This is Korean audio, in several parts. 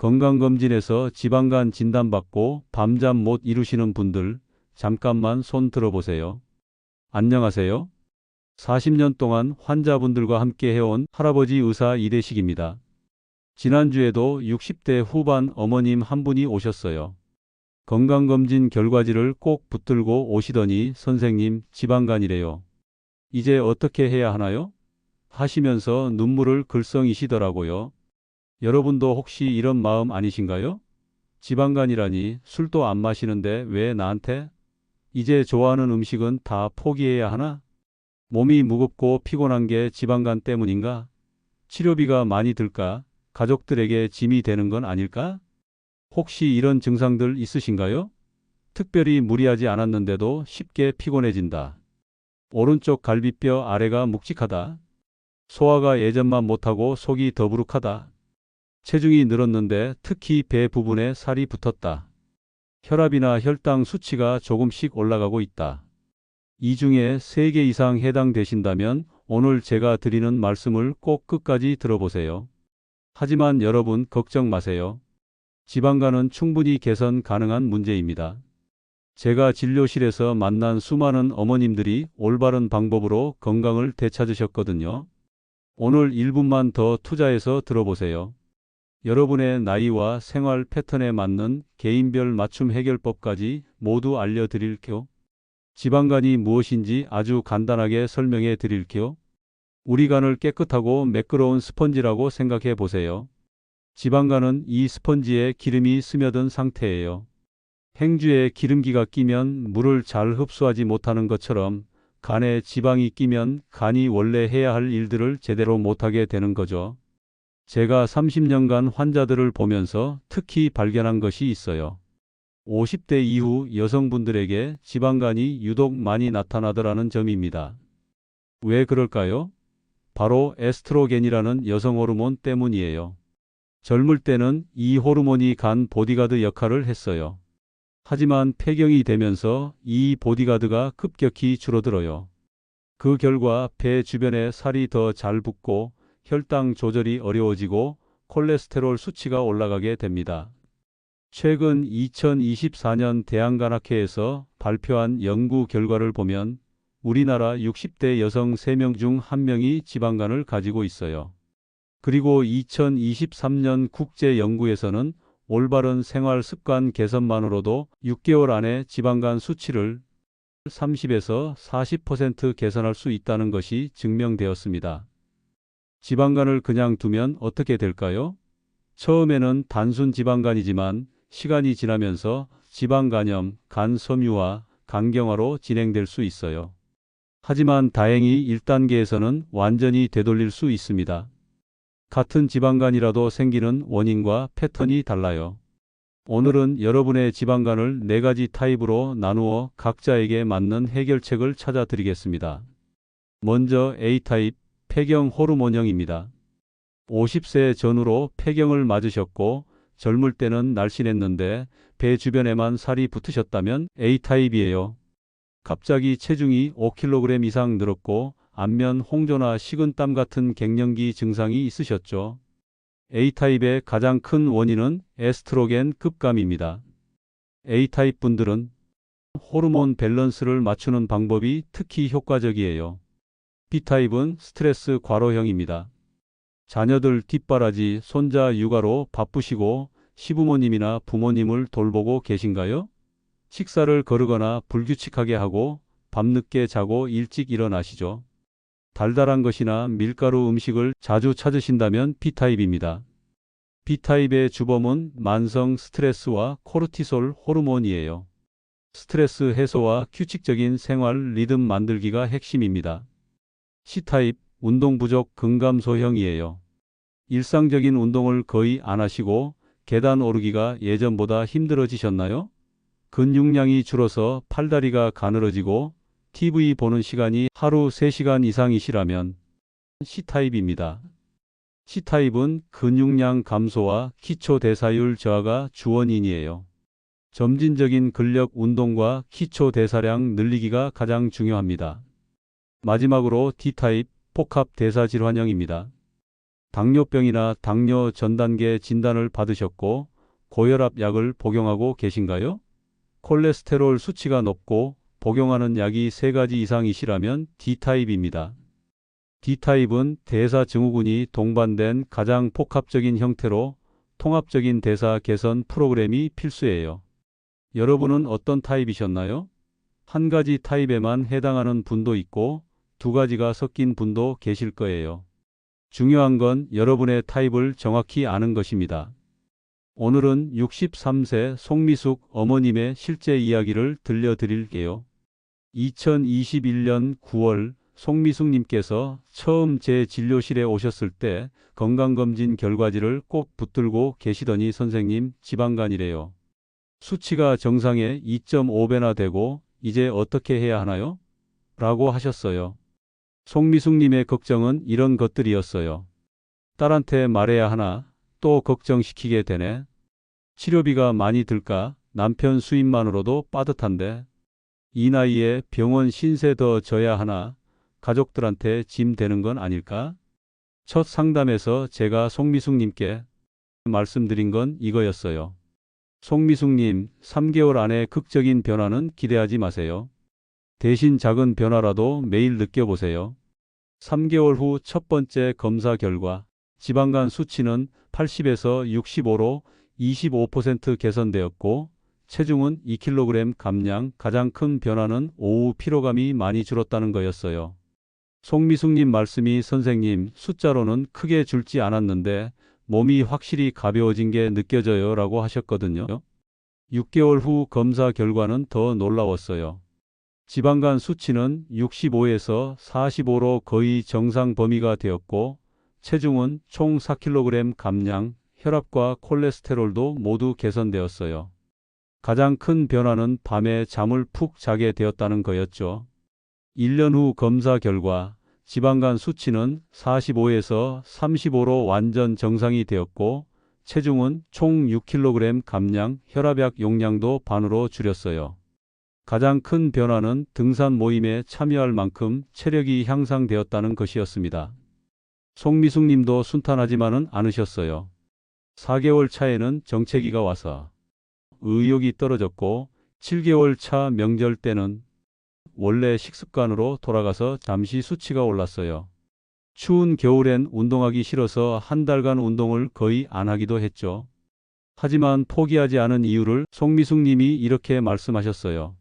건강검진에서 지방간 진단받고 밤잠 못 이루시는 분들 잠깐만 손 들어보세요. 안녕하세요. 40년 동안 환자분들과 함께 해온 할아버지 의사 이대식입니다. 지난주에도 60대 후반 어머님 한 분이 오셨어요. 건강검진 결과지를 꼭 붙들고 오시더니 선생님 지방간이래요. 이제 어떻게 해야 하나요? 하시면서 눈물을 글썽이시더라고요. 여러분도 혹시 이런 마음 아니신가요? 지방간이라니 술도 안 마시는데 왜 나한테? 이제 좋아하는 음식은 다 포기해야 하나? 몸이 무겁고 피곤한 게 지방간 때문인가? 치료비가 많이 들까? 가족들에게 짐이 되는 건 아닐까? 혹시 이런 증상들 있으신가요? 특별히 무리하지 않았는데도 쉽게 피곤해진다. 오른쪽 갈비뼈 아래가 묵직하다. 소화가 예전만 못하고 속이 더부룩하다. 체중이 늘었는데 특히 배 부분에 살이 붙었다. 혈압이나 혈당 수치가 조금씩 올라가고 있다. 이 중에 3개 이상 해당되신다면 오늘 제가 드리는 말씀을 꼭 끝까지 들어보세요. 하지만 여러분 걱정 마세요. 지방간은 충분히 개선 가능한 문제입니다. 제가 진료실에서 만난 수많은 어머님들이 올바른 방법으로 건강을 되찾으셨거든요. 오늘 1분만 더 투자해서 들어보세요. 여러분의 나이와 생활 패턴에 맞는 개인별 맞춤 해결법까지 모두 알려드릴게요. 지방간이 무엇인지 아주 간단하게 설명해 드릴게요. 우리 간을 깨끗하고 매끄러운 스펀지라고 생각해 보세요. 지방간은 이 스펀지에 기름이 스며든 상태예요. 행주에 기름기가 끼면 물을 잘 흡수하지 못하는 것처럼 간에 지방이 끼면 간이 원래 해야 할 일들을 제대로 못하게 되는 거죠. 제가 30년간 환자들을 보면서 특히 발견한 것이 있어요. 50대 이후 여성분들에게 지방간이 유독 많이 나타나더라는 점입니다. 왜 그럴까요? 바로 에스트로겐이라는 여성 호르몬 때문이에요. 젊을 때는 이 호르몬이 간 보디가드 역할을 했어요. 하지만 폐경이 되면서 이 보디가드가 급격히 줄어들어요. 그 결과 배 주변에 살이 더 잘 붙고 혈당 조절이 어려워지고 콜레스테롤 수치가 올라가게 됩니다. 최근 2024년 대한간학회에서 발표한 연구 결과를 보면 우리나라 60대 여성 3명 중 1명이 지방간을 가지고 있어요. 그리고 2023년 국제연구에서는 올바른 생활 습관 개선만으로도 6개월 안에 지방간 수치를 30에서 40% 개선할 수 있다는 것이 증명되었습니다. 지방간을 그냥 두면 어떻게 될까요? 처음에는 단순 지방간이지만 시간이 지나면서 지방간염, 간섬유화, 간경화로 진행될 수 있어요. 하지만 다행히 1단계에서는 완전히 되돌릴 수 있습니다. 같은 지방간이라도 생기는 원인과 패턴이 달라요. 오늘은 여러분의 지방간을 4가지 타입으로 나누어 각자에게 맞는 해결책을 찾아 드리겠습니다. 먼저 A타입, 폐경 호르몬형입니다. 50세 전후로 폐경을 맞으셨고 젊을 때는 날씬했는데 배 주변에만 살이 붙으셨다면 A타입이에요. 갑자기 체중이 5kg 이상 늘었고 안면 홍조나 식은땀 같은 갱년기 증상이 있으셨죠. A타입의 가장 큰 원인은 에스트로겐 급감입니다. A타입 분들은 호르몬 밸런스를 맞추는 방법이 특히 효과적이에요. B타입은 스트레스 과로형입니다. 자녀들 뒷바라지, 손자 육아로 바쁘시고 시부모님이나 부모님을 돌보고 계신가요? 식사를 거르거나 불규칙하게 하고 밤늦게 자고 일찍 일어나시죠. 달달한 것이나 밀가루 음식을 자주 찾으신다면 B타입입니다. B타입의 주범은 만성 스트레스와 코르티솔 호르몬이에요. 스트레스 해소와 규칙적인 생활 리듬 만들기가 핵심입니다. C타입, 운동 부족 근감소형이에요. 일상적인 운동을 거의 안 하시고 계단 오르기가 예전보다 힘들어지셨나요? 근육량이 줄어서 팔다리가 가늘어지고 TV 보는 시간이 하루 3시간 이상이시라면 C타입입니다. C타입은 근육량 감소와 기초 대사율 저하가 주원인이에요. 점진적인 근력 운동과 기초 대사량 늘리기가 가장 중요합니다. 마지막으로 D타입, 복합 대사질환형입니다. 당뇨병이나 당뇨 전 단계 진단을 받으셨고 고혈압 약을 복용하고 계신가요? 콜레스테롤 수치가 높고 복용하는 약이 3가지 이상이시라면 D타입입니다. D타입은 대사증후군이 동반된 가장 복합적인 형태로 통합적인 대사 개선 프로그램이 필수예요. 여러분은 어떤 타입이셨나요? 한 가지 타입에만 해당하는 분도 있고 2가지가 섞인 분도 계실 거예요. 중요한 건 여러분의 타입을 정확히 아는 것입니다. 오늘은 63세 송미숙 어머님의 실제 이야기를 들려드릴게요. 2021년 9월 송미숙님께서 처음 제 진료실에 오셨을 때 건강검진 결과지를 꼭 붙들고 계시더니 선생님, 지방간이래요. 수치가 정상의 2.5배나 되고 이제 어떻게 해야 하나요? 라고 하셨어요. 송미숙님의 걱정은 이런 것들이었어요. 딸한테 말해야 하나? 또 걱정시키게 되네. 치료비가 많이 들까? 남편 수입만으로도 빠듯한데. 이 나이에 병원 신세 더 져야 하나? 가족들한테 짐 되는 건 아닐까? 첫 상담에서 제가 송미숙님께 말씀드린 건 이거였어요. 송미숙님, 3개월 안에 극적인 변화는 기대하지 마세요. 대신 작은 변화라도 매일 느껴보세요. 3개월 후 첫 번째 검사 결과, 지방간 수치는 80에서 65로 25% 개선되었고, 체중은 2kg 감량, 가장 큰 변화는 오후 피로감이 많이 줄었다는 거였어요. 송미숙님 말씀이 선생님, 숫자로는 크게 줄지 않았는데 몸이 확실히 가벼워진 게 느껴져요 라고 하셨거든요. 6개월 후 검사 결과는 더 놀라웠어요. 지방간 수치는 65에서 45로 거의 정상 범위가 되었고 체중은 총 4kg 감량, 혈압과 콜레스테롤도 모두 개선되었어요. 가장 큰 변화는 밤에 잠을 푹 자게 되었다는 거였죠. 1년 후 검사 결과 지방간 수치는 45에서 35로 완전 정상이 되었고 체중은 총 6kg 감량, 혈압약 용량도 반으로 줄였어요. 가장 큰 변화는 등산 모임에 참여할 만큼 체력이 향상되었다는 것이었습니다. 송미숙님도 순탄하지만은 않으셨어요. 4개월 차에는 정체기가 와서 의욕이 떨어졌고 7개월 차 명절 때는 원래 식습관으로 돌아가서 잠시 수치가 올랐어요. 추운 겨울엔 운동하기 싫어서 한 달간 운동을 거의 안 하기도 했죠. 하지만 포기하지 않은 이유를 송미숙님이 이렇게 말씀하셨어요.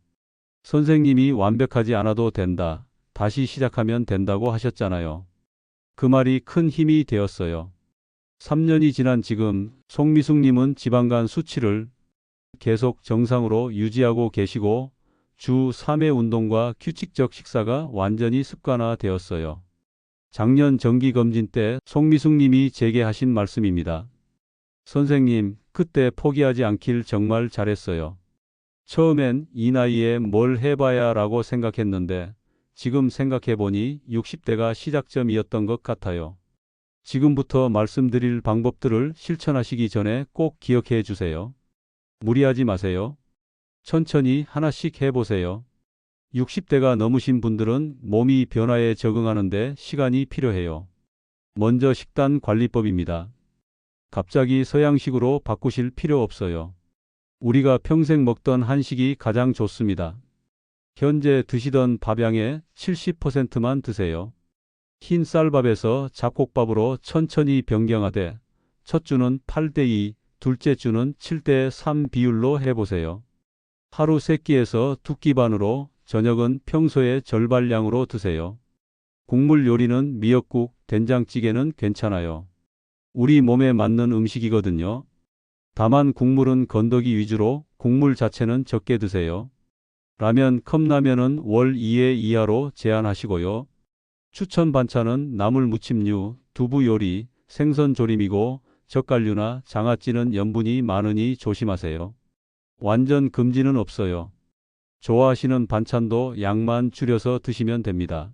선생님이 완벽하지 않아도 된다. 다시 시작하면 된다고 하셨잖아요. 그 말이 큰 힘이 되었어요. 3년이 지난 지금 송미숙님은 지방간 수치를 계속 정상으로 유지하고 계시고 주 3회 운동과 규칙적 식사가 완전히 습관화되었어요. 작년 정기검진 때 송미숙님이 제게 하신 말씀입니다. 선생님, 그때 포기하지 않길 정말 잘했어요. 처음엔 이 나이에 뭘 해봐야 라고 생각했는데 지금 생각해보니 60대가 시작점이었던 것 같아요. 지금부터 말씀드릴 방법들을 실천하시기 전에 꼭 기억해 주세요. 무리하지 마세요. 천천히 하나씩 해보세요. 60대가 넘으신 분들은 몸이 변화에 적응하는데 시간이 필요해요. 먼저 식단 관리법입니다. 갑자기 서양식으로 바꾸실 필요 없어요. 우리가 평생 먹던 한식이 가장 좋습니다. 현재 드시던 밥양의 70%만 드세요. 흰 쌀밥에서 잡곡밥으로 천천히 변경하되 첫 주는 8대2, 둘째 주는 7대3 비율로 해보세요. 하루 3끼에서 2끼 반으로 저녁은 평소의 절반량으로 드세요. 국물 요리는 미역국, 된장찌개는 괜찮아요. 우리 몸에 맞는 음식이거든요. 다만 국물은 건더기 위주로 국물 자체는 적게 드세요. 라면, 컵라면은 월 2회 이하로 제한하시고요. 추천 반찬은 나물 무침류, 두부 요리, 생선 조림이고 젓갈류나 장아찌는 염분이 많으니 조심하세요. 완전 금지는 없어요. 좋아하시는 반찬도 양만 줄여서 드시면 됩니다.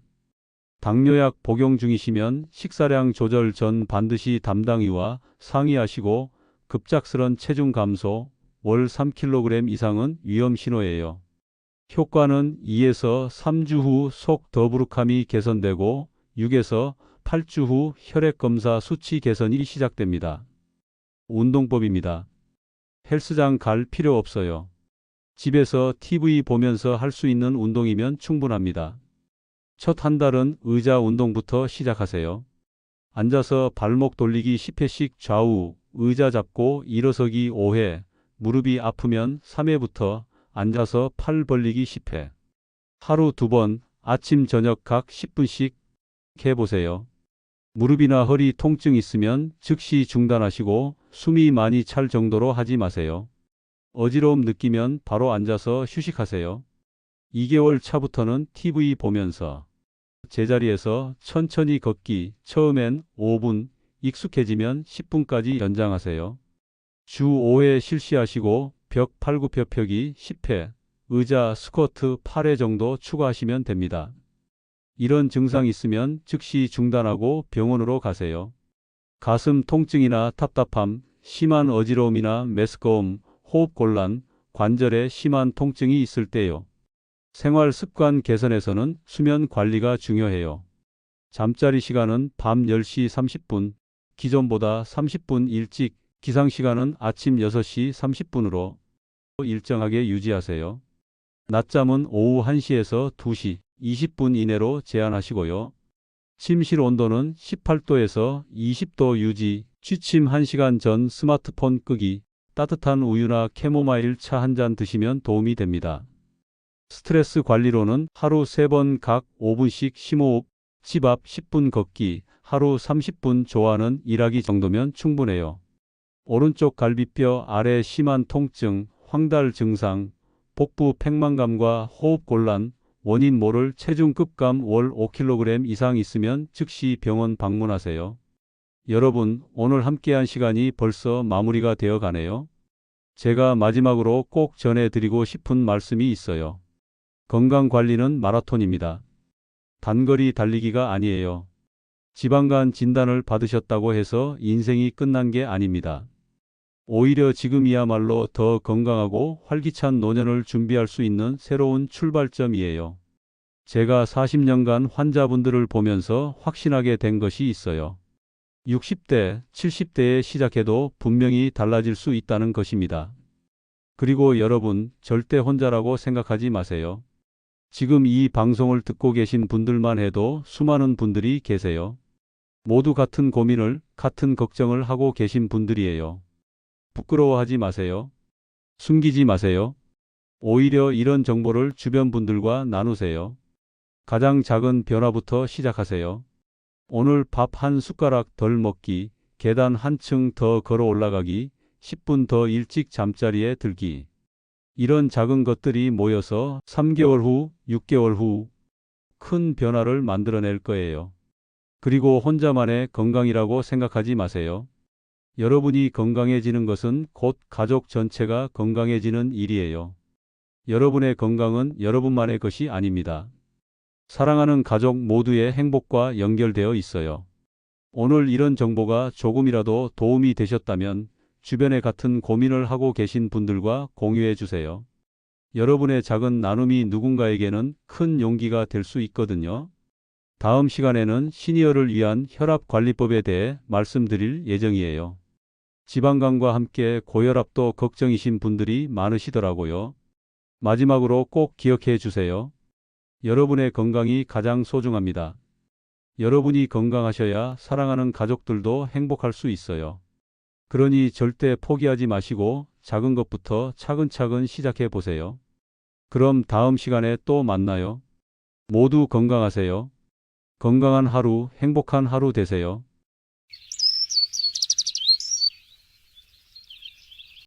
당뇨약 복용 중이시면 식사량 조절 전 반드시 담당의와 상의하시고 급작스런 체중 감소, 월 3kg 이상은 위험 신호예요. 효과는 2에서 3주 후 속 더부룩함이 개선되고 6에서 8주 후 혈액검사 수치 개선이 시작됩니다. 운동법입니다. 헬스장 갈 필요 없어요. 집에서 TV 보면서 할 수 있는 운동이면 충분합니다. 첫 한 달은 의자 운동부터 시작하세요. 앉아서 발목 돌리기 10회씩 좌우, 의자 잡고 일어서기 5회, 무릎이 아프면 3회부터 앉아서 팔 벌리기 10회. 하루 2번, 아침 저녁 각 10분씩 해보세요. 무릎이나 허리 통증 있으면 즉시 중단하시고 숨이 많이 찰 정도로 하지 마세요. 어지러움 느끼면 바로 앉아서 휴식하세요. 2개월 차부터는 TV 보면서 제자리에서 천천히 걷기, 처음엔 5분, 익숙해지면 10분까지 연장하세요. 주 5회 실시하시고 벽 팔굽혀펴기 10회, 의자 스쿼트 8회 정도 추가하시면 됩니다. 이런 증상 있으면 즉시 중단하고 병원으로 가세요. 가슴 통증이나 답답함, 심한 어지러움이나 메스꺼움, 호흡곤란, 관절에 심한 통증이 있을 때요. 생활 습관 개선에서는 수면 관리가 중요해요. 잠자리 시간은 밤 10시 30분, 기존보다 30분 일찍, 기상 시간은 아침 6시 30분으로 일정하게 유지하세요. 낮잠은 오후 1시에서 2시 20분 이내로 제한하시고요. 침실 온도는 18도에서 20도 유지, 취침 1시간 전 스마트폰 끄기, 따뜻한 우유나 캐모마일 차 한 잔 드시면 도움이 됩니다. 스트레스 관리로는 하루 3번 각 5분씩 심호흡, 집 앞 10분 걷기, 하루 30분 좋아하는 일하기 정도면 충분해요. 오른쪽 갈비뼈 아래 심한 통증, 황달 증상, 복부 팽만감과 호흡곤란, 원인 모를 체중 급감 월 5kg 이상 있으면 즉시 병원 방문하세요. 여러분, 오늘 함께한 시간이 벌써 마무리가 되어 가네요. 제가 마지막으로 꼭 전해드리고 싶은 말씀이 있어요. 건강관리는 마라톤입니다. 단거리 달리기가 아니에요. 지방간 진단을 받으셨다고 해서 인생이 끝난 게 아닙니다. 오히려 지금이야말로 더 건강하고 활기찬 노년을 준비할 수 있는 새로운 출발점이에요. 제가 40년간 환자분들을 보면서 확신하게 된 것이 있어요. 60대, 70대에 시작해도 분명히 달라질 수 있다는 것입니다. 그리고 여러분, 절대 혼자라고 생각하지 마세요. 지금 이 방송을 듣고 계신 분들만 해도 수많은 분들이 계세요. 모두 같은 고민을, 같은 걱정을 하고 계신 분들이에요. 부끄러워하지 마세요. 숨기지 마세요. 오히려 이런 정보를 주변 분들과 나누세요. 가장 작은 변화부터 시작하세요. 오늘 밥 한 숟가락 덜 먹기, 계단 한층 더 걸어 올라가기, 10분 더 일찍 잠자리에 들기. 이런 작은 것들이 모여서 3개월 후, 6개월 후 큰 변화를 만들어낼 거예요. 그리고 혼자만의 건강이라고 생각하지 마세요. 여러분이 건강해지는 것은 곧 가족 전체가 건강해지는 일이에요. 여러분의 건강은 여러분만의 것이 아닙니다. 사랑하는 가족 모두의 행복과 연결되어 있어요. 오늘 이런 정보가 조금이라도 도움이 되셨다면 주변에 같은 고민을 하고 계신 분들과 공유해 주세요. 여러분의 작은 나눔이 누군가에게는 큰 용기가 될 수 있거든요. 다음 시간에는 시니어를 위한 혈압관리법에 대해 말씀드릴 예정이에요. 지방간과 함께 고혈압도 걱정이신 분들이 많으시더라고요. 마지막으로 꼭 기억해 주세요. 여러분의 건강이 가장 소중합니다. 여러분이 건강하셔야 사랑하는 가족들도 행복할 수 있어요. 그러니 절대 포기하지 마시고 작은 것부터 차근차근 시작해 보세요. 그럼 다음 시간에 또 만나요. 모두 건강하세요. 건강한 하루, 행복한 하루 되세요.